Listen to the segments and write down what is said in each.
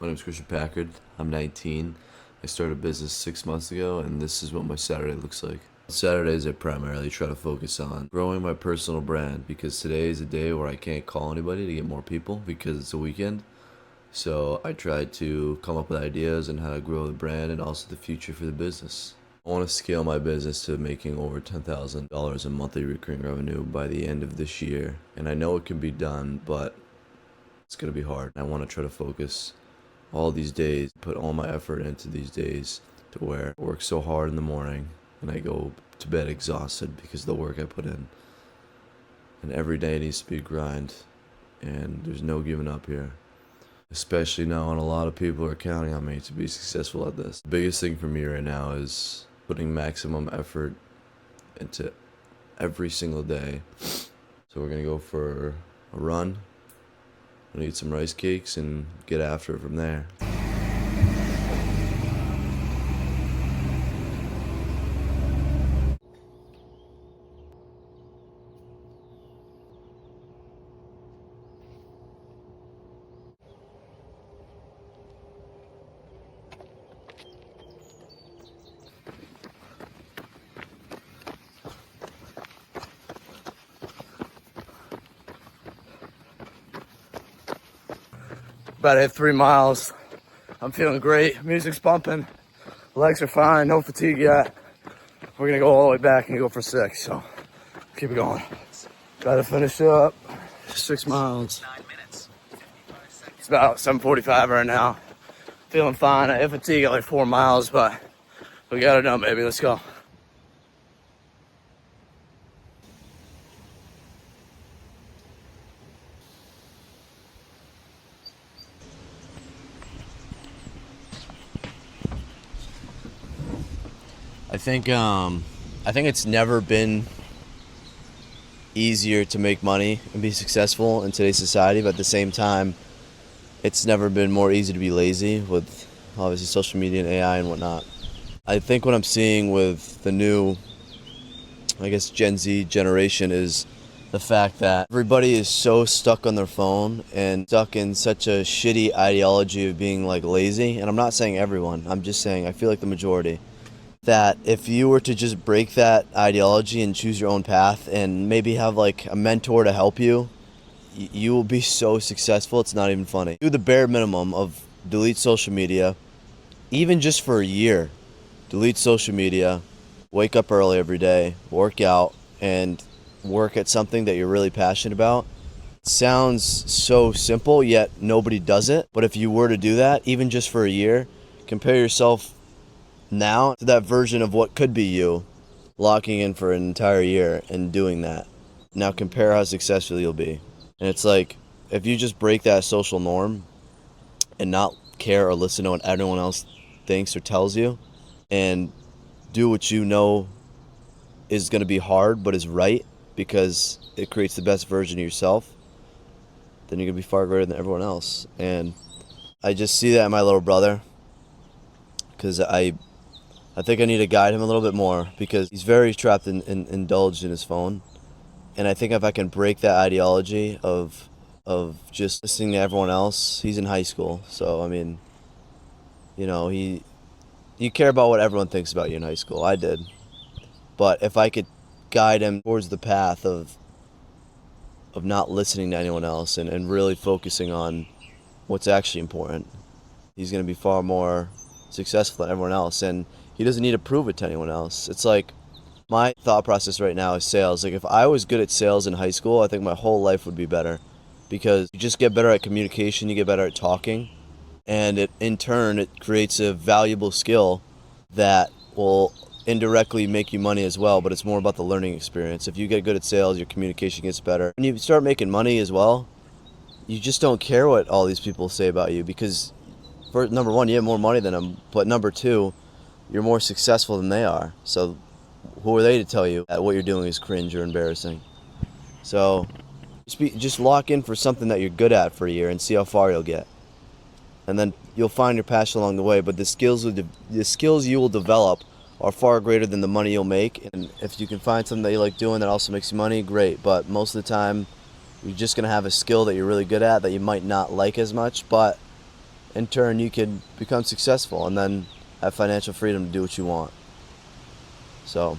My name is Christian Packard. I'm 19. I started a business 6 months ago, and this is what my Saturday looks like. Saturdays, I primarily try to focus on growing my personal brand because today is a day where I can't call anybody to get more people because it's a weekend. So I try to come up with ideas on how to grow the brand and also the future for the business. I want to scale my business to making over $10,000 in monthly recurring revenue by the end of this year. And I know it can be done, but it's going to be hard. I want to try to focus all these days, put all my effort into these days to where I work so hard in the morning and I go to bed exhausted because of the work I put in. And every day needs to be a grind, and there's no giving up here. Especially now, and a lot of people are counting on me to be successful at this. The biggest thing for me right now is putting maximum effort into every single day. So we're gonna go for a run. I'm gonna eat some rice cakes and get after it from there. About to hit 3 miles. I'm feeling great. Music's bumping. Legs are fine. No fatigue yet. We're gonna go all the way back and go for 6. So keep it going. Got to finish up 6 miles. 9 minutes. It's about 7:45 right now. Feeling fine. I hit fatigue at like 4 miles, but we got it done, baby. Let's go. I think it's never been easier to make money and be successful in today's society, but at the same time, it's never been more easy to be lazy with obviously social media and AI and whatnot. I think what I'm seeing with the new, Gen Z generation is the fact that everybody is so stuck on their phone and stuck in such a shitty ideology of being like lazy. And I'm not saying everyone, I'm just saying I feel like the majority. That if you were to just break that ideology and choose your own path and maybe have like a mentor to help you, you will be so successful, it's not even funny. Do the bare minimum of delete social media, even just for a year. Delete social media, wake up early every day, work out, and work at something that you're really passionate about. It sounds so simple, yet nobody does it. But if you were to do that, even just for a year, compare yourself now to that version of what could be you, locking in for an entire year and doing that. Now compare how successful you'll be. And it's like, if you just break that social norm and not care or listen to what everyone else thinks or tells you, and do what you know is going to be hard but is right because it creates the best version of yourself, then you're going to be far greater than everyone else. And I just see that in my little brother, because I think I need to guide him a little bit more because he's very trapped and indulged in his phone. And I think if I can break that ideology of just listening to everyone else, he's in high school. So, I mean, you care about what everyone thinks about you in high school. I did. But if I could guide him towards the path of not listening to anyone else and really focusing on what's actually important, he's going to be far more successful than everyone else. And he doesn't need to prove it to anyone else. It's like my thought process right now is sales. Like if I was good at sales in high school, I think my whole life would be better because you just get better at communication, you get better at talking, and in turn it creates a valuable skill that will indirectly make you money as well, but it's more about the learning experience. If you get good at sales, your communication gets better. When you start making money as well, you just don't care what all these people say about you because number one, you have more money than them, but number two, you're more successful than they are. So who are they to tell you that what you're doing is cringe or embarrassing? So just lock in for something that you're good at for a year and see how far you'll get. And then you'll find your passion along the way, but the skills you will develop are far greater than the money you'll make. And if you can find something that you like doing that also makes you money, great. But most of the time, you're just going to have a skill that you're really good at that you might not like as much, but in turn you can become successful and then have financial freedom to do what you want. So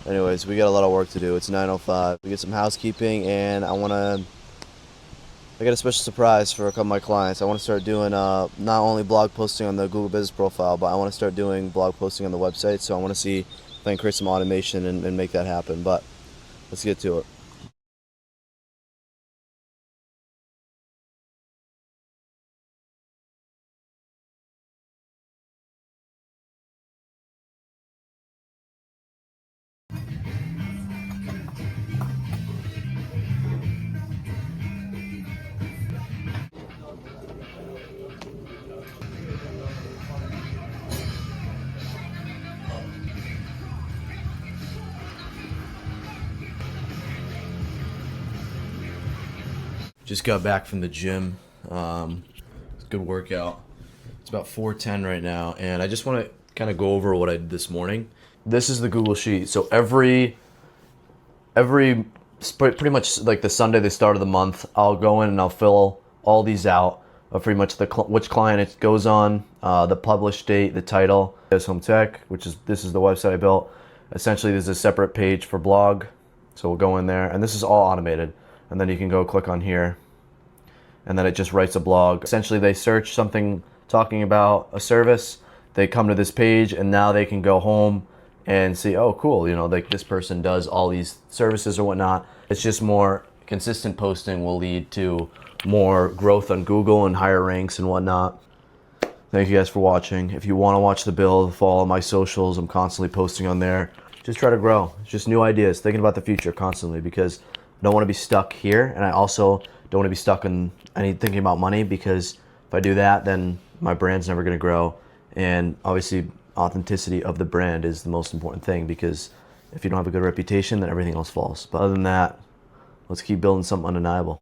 anyways, we got a lot of work to do. It's 9:05. We get some housekeeping, and I got a special surprise for a couple of my clients. I want to start doing not only blog posting on the Google Business Profile, but I want to start doing blog posting on the website. So I want to see if I can create some automation and make that happen. But let's get to it. Just got back from the gym. It's a good workout. It's about 4:10 right now, and I just want to kind of go over what I did this morning. This is the Google Sheet. So every pretty much like the Sunday, the start of the month, I'll go in and I'll fill all these out of pretty much which client it goes on, the published date, the title. There's Home Tech, this is the website I built. Essentially, there's a separate page for blog, so we'll go in there, and this is all automated. And then you can go click on here, and then it just writes a blog. Essentially, they search something talking about a service, they come to this page, and now they can go home and see, oh, cool, like this person does all these services or whatnot. It's just more consistent posting will lead to more growth on Google and higher ranks and whatnot. Thank you guys for watching. If you want to watch the build, follow my socials. I'm constantly posting on there. Just try to grow. It's just new ideas, thinking about the future constantly, because I don't want to be stuck here, and I also don't want to be stuck in thinking about money, because if I do that, then my brand's never going to grow. And obviously, authenticity of the brand is the most important thing, because if you don't have a good reputation, then everything else falls. But other than that, let's keep building something undeniable.